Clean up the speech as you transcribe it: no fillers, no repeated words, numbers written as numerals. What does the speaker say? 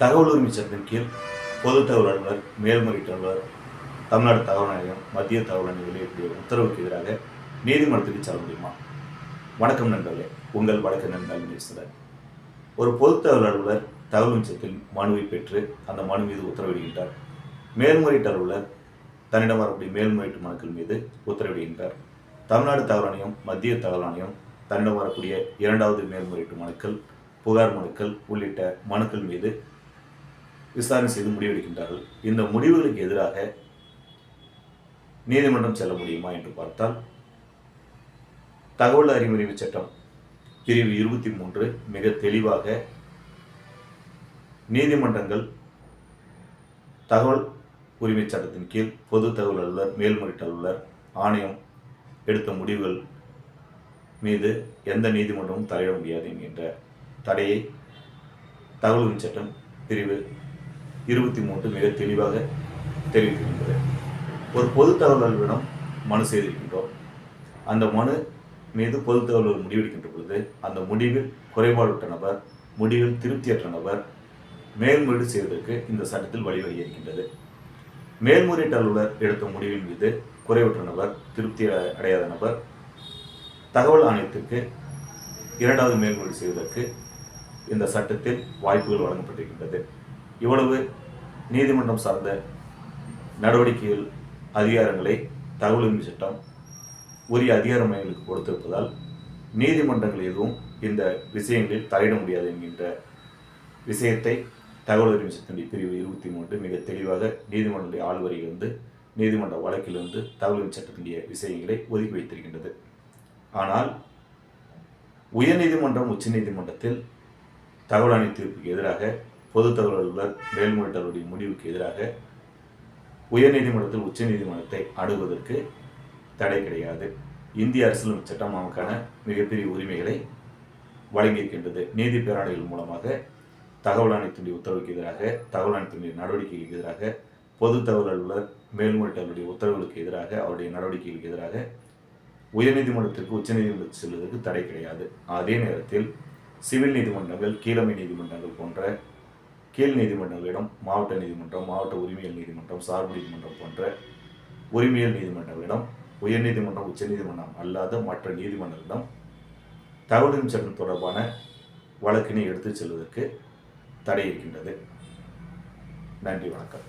தகவல் உரிமை சட்டத்தின் கீழ் பொது தகவல் அலுவலர், மேல்முறையீட்டு அலுவலர், தமிழ்நாடு தகவல் ஆணையம், மத்திய தகவல் ஆணையம் வெளியிடக்கூடிய உத்தரவுக்கு எதிராக நீதிமன்றத்துக்கு செல்ல முடியுமா? வணக்கம் நண்பர்களே, உங்கள் வழக்கு நண்பர்கள் பேசுகிறார். ஒரு பொது தகவல் அலுவலர் தகவல் உரிமை மனுவை பெற்று அந்த மனு மீது உத்தரவிடுகின்றார். மேல்முறையீட்டு அலுவலர் தன்னிடம் வரக்கூடிய மேல்முறையீட்டு மனுக்கள் மீது உத்தரவிடுகின்றார். தமிழ்நாடு தகவல் ஆணையம், மத்திய தகவல் ஆணையம் தன்னிடம் வரக்கூடிய இரண்டாவது மேல்முறையீட்டு மனுக்கள், புகார் மனுக்கள் உள்ளிட்ட மனுக்கள் மீது விசாரணை செய்து முடிவெடுக்கின்றார்கள். இந்த முடிவுகளுக்கு எதிராக நீதிமன்றம் செல்ல முடியுமா என்று பார்த்தால், தகவல் அறிவுரிமை சட்டம் பிரிவு 23 மிக தெளிவாக நீதிமன்றங்கள் தகவல் உரிமை சட்டத்தின் கீழ் பொது தகவல் அலுவலர், மேல்முறையீட்டு அலுவலர், ஆணையம் எடுத்த முடிவுகள் மீது எந்த நீதிமன்றமும் தலையிட முடியாது என்கின்ற தடையை தகவல் உரிமை சட்டம் பிரிவு 23 மிக தெளிவாக தெரிவிக்கின்றது. ஒரு பொது தகவல் அலுவலரிடம் மனு செய்திருக்கின்றோம். அந்த மனு மீது பொது தகவல் முடிவெடுக்கின்ற பொழுது அந்த முடிவில் குறைபாடுற்ற நபர், முடிவில் திருப்தியற்ற நபர் மேல்முறையீடு செய்வதற்கு இந்த சட்டத்தில் வழிவகை இருக்கின்றது. மேல்முறையீட்டு அலுவலர் எடுத்த முடிவின் மீது குறைவுற்ற நபர், திருப்தி அடையாத நபர் தகவல் ஆணையத்திற்கு இரண்டாவது மேல்முறையீடு செய்வதற்கு இந்த சட்டத்தில் வாய்ப்புகள் வழங்கப்பட்டிருக்கின்றது. இவ்வளவு நீதிமன்றம் சார்ந்த நடவடிக்கைகள், அதிகாரங்களை தகவல் உரிமை சட்டம் உரிய அதிகார மையங்களுக்கு கொடுத்திருப்பதால் நீதிமன்றங்கள் எதுவும் இந்த விஷயங்களில் தலையிட முடியாது என்கின்ற விஷயத்தை தகவல் உரிமை சட்டத்தின் பிரிவு 23 மிக தெளிவாக நீதிமன்ற ஆள்வரையிலிருந்து, நீதிமன்ற வழக்கிலிருந்து தகவல் உரிமை சட்டத்தினுடைய விஷயங்களை ஒதுக்கி வைத்திருக்கின்றது. ஆனால் உயர்நீதிமன்றம், உச்ச நீதிமன்றத்தில் தகவல் ஆணைய தீர்ப்புக்கு எதிராக, பொது தகவல் அலுவலர், மேல்முறையீட்டு அலுவலருடைய முடிவுக்கு எதிராக உயர்நீதிமன்றத்தில் உச்ச நீதிமன்றத்தை அணுகுவதற்கு தடை கிடையாது. இந்திய அரசியலமைப்பு சட்டம் நமக்கான மிகப்பெரிய உரிமைகளை வழங்கியிருக்கின்றது. நீதி பேராணைகள் மூலமாக தகவல் ஆணையத்தினுடைய உத்தரவுக்கு எதிராக, தகவல் ஆணையத்தினுடைய நடவடிக்கைகளுக்கு எதிராக, பொது தகவல் அலுவலர், மேல்முறையீட்டு அலுவலருடைய உத்தரவுகளுக்கு எதிராக, அவருடைய நடவடிக்கைகளுக்கு எதிராக உயர்நீதிமன்றத்திற்கு உச்ச நீதிமன்றத்தில் செல்வதற்கு தடை கிடையாது. அதே நேரத்தில் சிவில் நீதிமன்றங்கள், கீழமை நீதிமன்றங்கள் போன்ற கீழ் நீதிமன்றங்களிடம் மாவட்ட நீதிமன்றம், மாவட்ட உரிமையல் நீதிமன்றம், சார்பு நீதிமன்றம் போன்ற உரிமையல் நீதிமன்றங்களிடம், உயர்நீதிமன்றம், உச்ச நீதிமன்றம் அல்லாத மற்ற நீதிமன்றங்களிடம் தகவல் உரிமை சட்டம் தொடர்பான வழக்கினை எடுத்துச் செல்வதற்கு தடை இருக்கின்றது. நன்றி, வணக்கம்.